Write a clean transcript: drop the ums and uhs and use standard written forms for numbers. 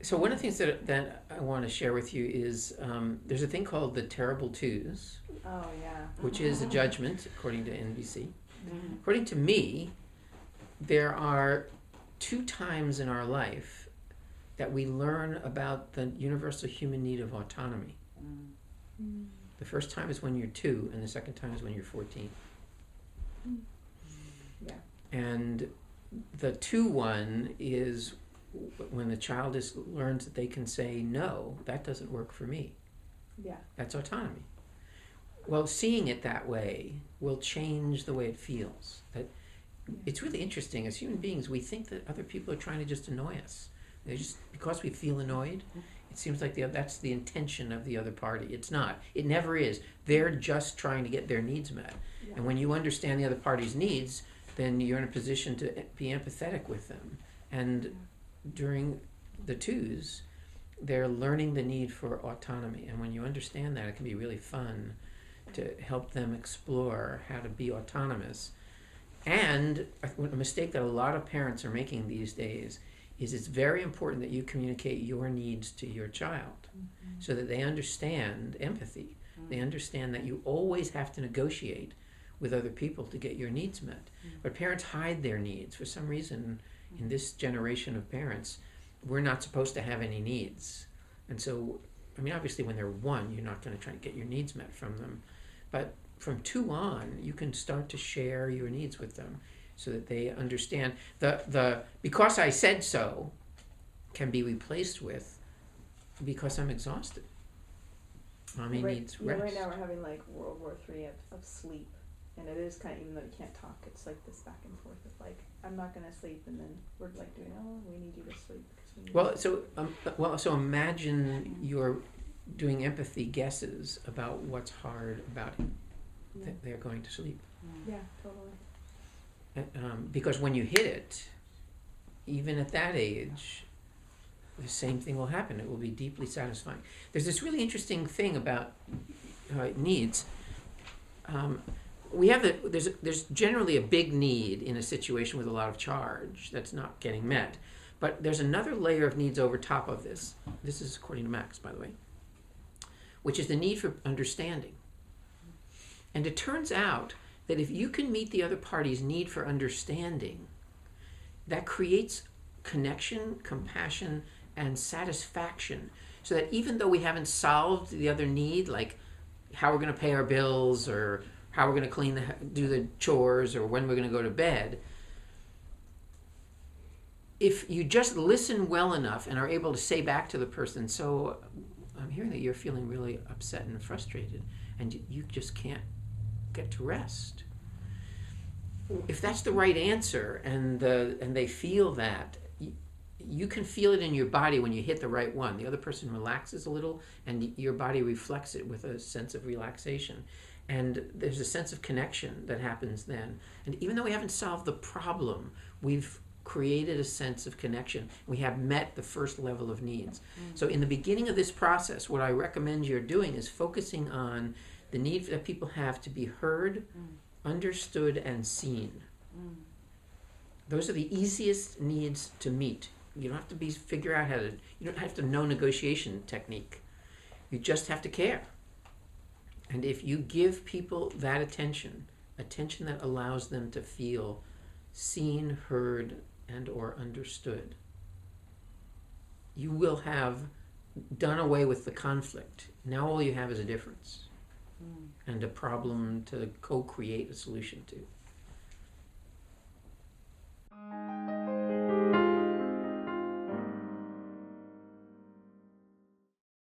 So one of the things that I want to share with you is there's a thing called the terrible twos. Oh, yeah. Which is a judgment, according to NVC. Mm-hmm. According to me, there are 2 times in our life that we learn about the universal human need of autonomy. Mm-hmm. The first time is when you're 2, and the second time is when you're 14. Yeah. And the 2 one is when the child learns that they can say, no, that doesn't work for me. Yeah. That's autonomy. Well, seeing it that way will change the way it feels. It's really interesting. As human beings, we think that other people are trying to just annoy us. They just, because we feel annoyed, it seems like that's the intention of the other party. It's not. It never is. They're just trying to get their needs met. Yeah. And when you understand the other party's needs, then you're in a position to be empathetic with them. And during the 2s, they're learning the need for autonomy. And when you understand that, it can be really fun to help them explore how to be autonomous. And a mistake that a lot of parents are making these days is it's very important that you communicate your needs to your child so that they understand empathy. They understand that you always have to negotiate with other people to get your needs met. But parents hide their needs. For some reason, in this generation of parents, we're not supposed to have any needs. And so, I mean, obviously when they're 1, you're not going to try to get your needs met from them. But from 2 on, you can start to share your needs with them so that they understand. The because I said so can be replaced with because I'm exhausted. Mommy needs rest. Right now we're having like World War III of sleep. And it is kind of, even though you can't talk, it's like this back and forth of like, I'm not going to sleep. And then we're like doing, oh, we need you to sleep. So imagine you're doing empathy guesses about what's hard about that they're going to sleep. Yeah, totally. Because when you hit it, even at that age, the same thing will happen. It will be deeply satisfying. There's this really interesting thing about needs. There's generally a big need in a situation with a lot of charge that's not getting met. But there's another layer of needs over top of this. This is according to Max, by the way, which is the need for understanding. And it turns out that if you can meet the other party's need for understanding, that creates connection, compassion, and satisfaction. So that even though we haven't solved the other need, like how we're going to pay our bills or how we're going to do the chores or when we're going to go to bed, if you just listen well enough and are able to say back to the person, so I'm hearing that you're feeling really upset and frustrated and you just can't get to rest. If that's the right answer and they feel that, you can feel it in your body when you hit the right one. The other person relaxes a little and your body reflects it with a sense of relaxation. And there's a sense of connection that happens then. And even though we haven't solved the problem, we've created a sense of connection. We have met the first level of needs. So in the beginning of this process, what I recommend you're doing is focusing on the need that people have to be heard, understood, and seen. Those are the easiest needs to meet. You don't have to figure out you don't have to know negotiation technique. You just have to care. And if you give people that attention that allows them to feel seen, heard, and or understood, you will have done away with the conflict. Now all you have is a difference and a problem to co-create a solution to.